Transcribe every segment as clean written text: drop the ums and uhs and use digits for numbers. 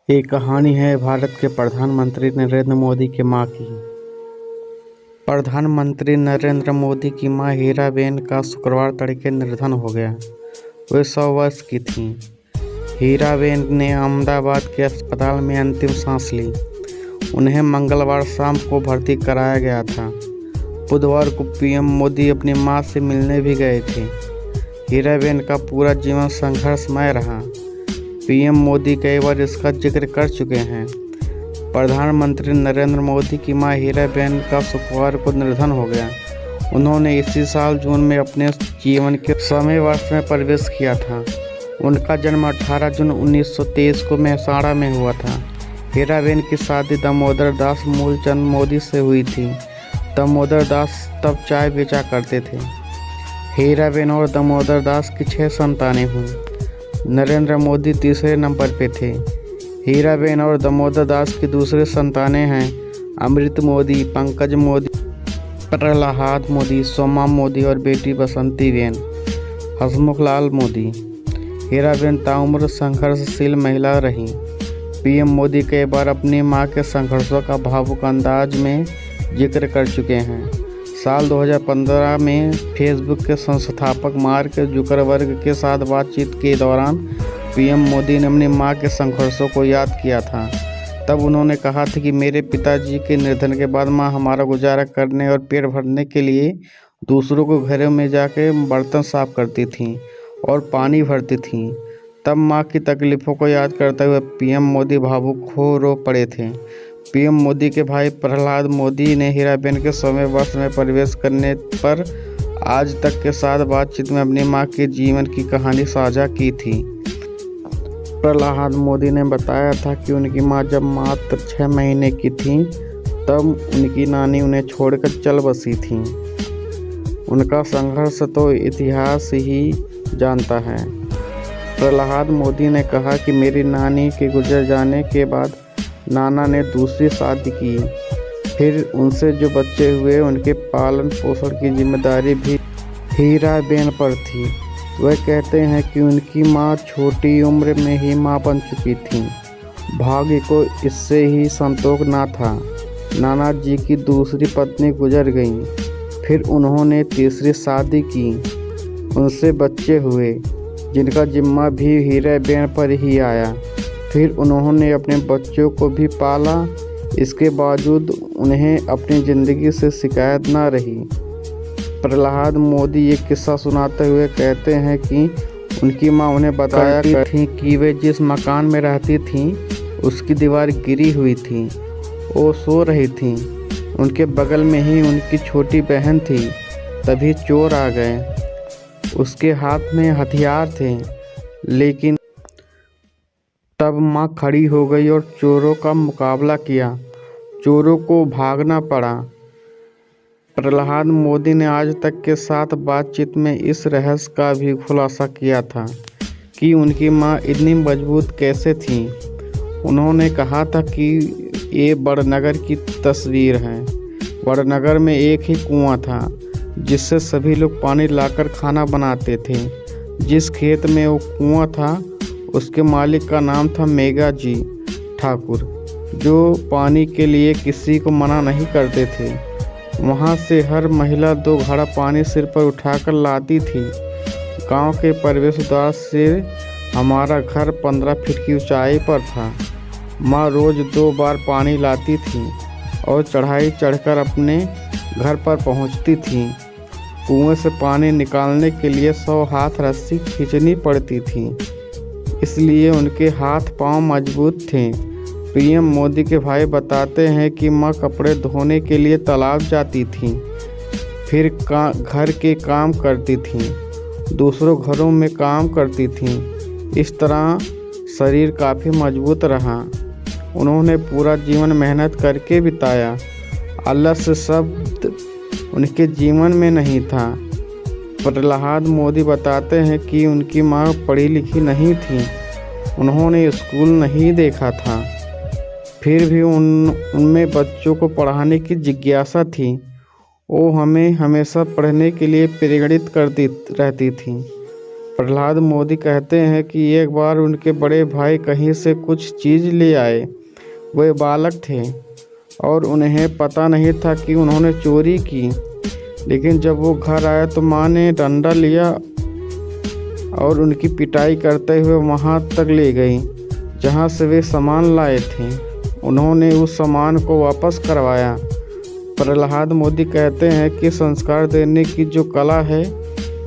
ये कहानी है भारत के प्रधानमंत्री नरेंद्र मोदी की माँ की। प्रधानमंत्री नरेंद्र मोदी की माँ हीराबेन का शुक्रवार तड़के निधन हो गया। वे 100 वर्ष की थीं। हीराबेन ने अहमदाबाद के अस्पताल में अंतिम सांस ली। उन्हें मंगलवार शाम को भर्ती कराया गया था। बुधवार को पीएम मोदी अपनी मां से मिलने भी गए थे। हीराबेन का पूरा जीवन संघर्षमय रहा। पीएम मोदी कई बार इसका जिक्र कर चुके हैं। प्रधानमंत्री नरेंद्र मोदी की मां हीराबेन का शुक्रवार को निधन हो गया। उन्होंने इसी साल जून में अपने जीवन के 100वें वर्ष में प्रवेश किया था। उनका जन्म 18 जून 1923 को मेहसाणा में हुआ था। हीराबेन की शादी दामोदर दास मूलचंद मोदी से हुई थी। दामोदर दास तब चाय बेचा करते थे। हीराबेन और दामोदर दास की 6 संतानें हुईं। नरेंद्र मोदी तीसरे नंबर पे थे। हीराबेन और दामोदर दास की दूसरी संतानें हैं अमृत मोदी, पंकज मोदी, प्रहलाद मोदी, सोमा मोदी और बेटी बसंतीबेन, हसमुखलाल मोदी। हीराबेन ताउम्र संघर्षशील महिला रहीं। पीएम मोदी कई बार अपनी मां के संघर्षों का भावुक अंदाज में जिक्र कर चुके हैं। साल 2015 में फेसबुक के संस्थापक मार्क जुकरबर्ग के साथ बातचीत के दौरान पीएम मोदी ने अपनी मां के संघर्षों को याद किया था। तब उन्होंने कहा था कि मेरे पिताजी के निधन के बाद मां हमारा गुजारा करने और पेट भरने के लिए दूसरों के घरों में जाके बर्तन साफ करती थीं और पानी भरती थीं। तब मां की तकलीफ़ों को याद करते हुए पीएम मोदी भावुक हो रो पड़े थे। पीएम मोदी के भाई प्रहलाद मोदी ने हीराबेन के 100वें वर्ष में प्रवेश करने पर आज तक के साथ बातचीत में अपनी मां के जीवन की कहानी साझा की थी। प्रहलाद मोदी ने बताया था कि उनकी मां जब मात्र 6 महीने की थीं तब उनकी नानी उन्हें छोड़कर चल बसी थीं। उनका संघर्ष तो इतिहास ही जानता है। प्रहलाद मोदी ने कहा कि मेरी नानी के गुजर जाने के बाद नाना ने दूसरी शादी की। फिर उनसे जो बच्चे हुए उनके पालन पोषण की जिम्मेदारी भी हीराबेन पर थी। वह कहते हैं कि उनकी मां छोटी उम्र में ही मां बन चुकी थी। भाग्य को इससे ही संतोष ना था। नाना जी की दूसरी पत्नी गुजर गई। फिर उन्होंने तीसरी शादी की। उनसे बच्चे हुए जिनका जिम्मा भी हीराबेन पर ही आया। फिर उन्होंने अपने बच्चों को भी पाला। इसके बावजूद उन्हें अपनी ज़िंदगी से शिकायत ना रही। प्रहलाद मोदी ये किस्सा सुनाते हुए कहते हैं कि उनकी मां उन्हें बताया करती थी कि वे जिस मकान में रहती थीं उसकी दीवार गिरी हुई थी। वो सो रही थीं। उनके बगल में ही उनकी छोटी बहन थी। तभी चोर आ गए। उसके हाथ में हथियार थे, लेकिन तब मां खड़ी हो गई और चोरों का मुकाबला किया। चोरों को भागना पड़ा। प्रहलाद मोदी ने आज तक के साथ बातचीत में इस रहस्य का भी खुलासा किया था कि उनकी मां इतनी मजबूत कैसे थीं। उन्होंने कहा था कि ये बड़नगर की तस्वीर है। बड़नगर में एक ही कुआं था जिससे सभी लोग पानी लाकर खाना बनाते थे। जिस खेत में वो कुआं था उसके मालिक का नाम था मेघा जी ठाकुर, जो पानी के लिए किसी को मना नहीं करते थे। वहाँ से हर महिला 2 घड़ा पानी सिर पर उठाकर लाती थी। गांव के प्रवेश द्वार से हमारा घर 15 फीट की ऊंचाई पर था। माँ रोज़ 2 बार पानी लाती थी और चढ़ाई चढ़कर अपने घर पर पहुँचती थी। कुएं से पानी निकालने के लिए 100 हाथ रस्सी खींचनी पड़ती थी, इसलिए उनके हाथ पांव मजबूत थे। पीएम मोदी के भाई बताते हैं कि मां कपड़े धोने के लिए तालाब जाती थीं, फिर घर के काम करती थीं, दूसरों घरों में काम करती थीं। इस तरह शरीर काफ़ी मजबूत रहा। उन्होंने पूरा जीवन मेहनत करके बिताया। आलस्य शब्द उनके जीवन में नहीं था। प्रहलाद मोदी बताते हैं कि उनकी मां पढ़ी लिखी नहीं थी। उन्होंने स्कूल नहीं देखा था। फिर भी उनमें बच्चों को पढ़ाने की जिज्ञासा थी। वो हमें हमेशा पढ़ने के लिए प्रेरित करती रहती थी। प्रहलाद मोदी कहते हैं कि एक बार उनके बड़े भाई कहीं से कुछ चीज़ ले आए। वे बालक थे और उन्हें पता नहीं था कि उन्होंने चोरी की। लेकिन जब वो घर आए तो माँ ने डंडा लिया और उनकी पिटाई करते हुए वहाँ तक ले गई जहाँ से वे सामान लाए थे। उन्होंने उस सामान को वापस करवाया। प्रहलाद मोदी कहते हैं कि संस्कार देने की जो कला है,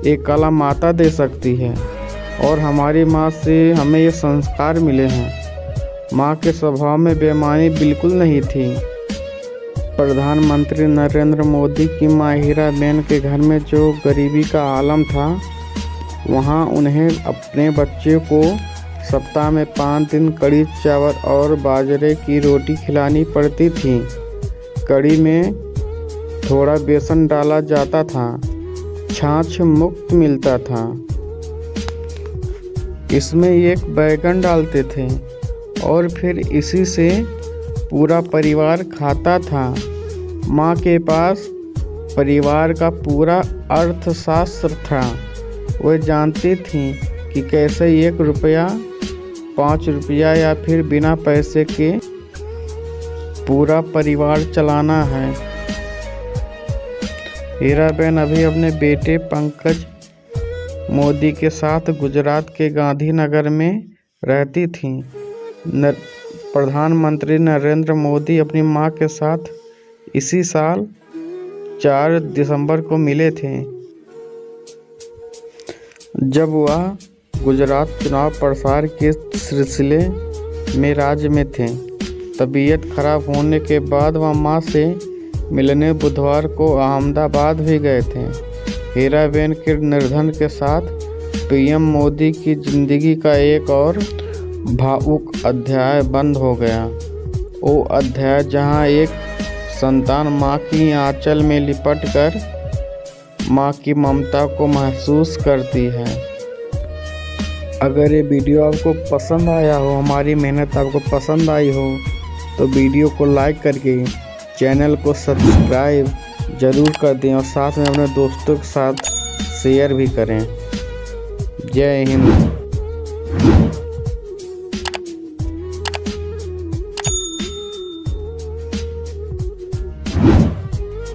एक कला माता दे सकती है और हमारी माँ से हमें ये संस्कार मिले हैं। माँ के स्वभाव में बेईमानी बिल्कुल नहीं थी। प्रधानमंत्री नरेंद्र मोदी की माँ हीराबेन के घर में जो गरीबी का आलम था, वहाँ उन्हें अपने बच्चे को सप्ताह में 5 दिन कड़ी चावल और बाजरे की रोटी खिलानी पड़ती थी। कड़ी में थोड़ा बेसन डाला जाता था, छाछ मुफ्त मिलता था। इसमें एक बैगन डालते थे और फिर इसी से पूरा परिवार खाता था। माँ के पास परिवार का पूरा अर्थशास्त्र था। वह जानती थी कि कैसे 1 रुपया, 5 रुपया या फिर बिना पैसे के पूरा परिवार चलाना है। हीराबेन अभी अपने बेटे पंकज मोदी के साथ गुजरात के गांधीनगर में रहती थीं। प्रधानमंत्री नरेंद्र मोदी अपनी मां के साथ इसी साल 4 दिसंबर को मिले थे, जब वह गुजरात चुनाव प्रचार के सिलसिले में राज्य में थे। तबीयत खराब होने के बाद वह मां से मिलने बुधवार को अहमदाबाद भी गए थे। हीराबेन के निधन के साथ पीएम मोदी की जिंदगी का एक और भावुक अध्याय बंद हो गया। वो अध्याय जहां एक संतान मां की आंचल में लिपटकर मां की ममता को महसूस करती है। अगर ये वीडियो आपको पसंद आया हो, हमारी मेहनत आपको पसंद आई हो, तो वीडियो को लाइक करके चैनल को सब्सक्राइब ज़रूर कर दें और साथ में अपने दोस्तों के साथ शेयर भी करें। जय हिंद।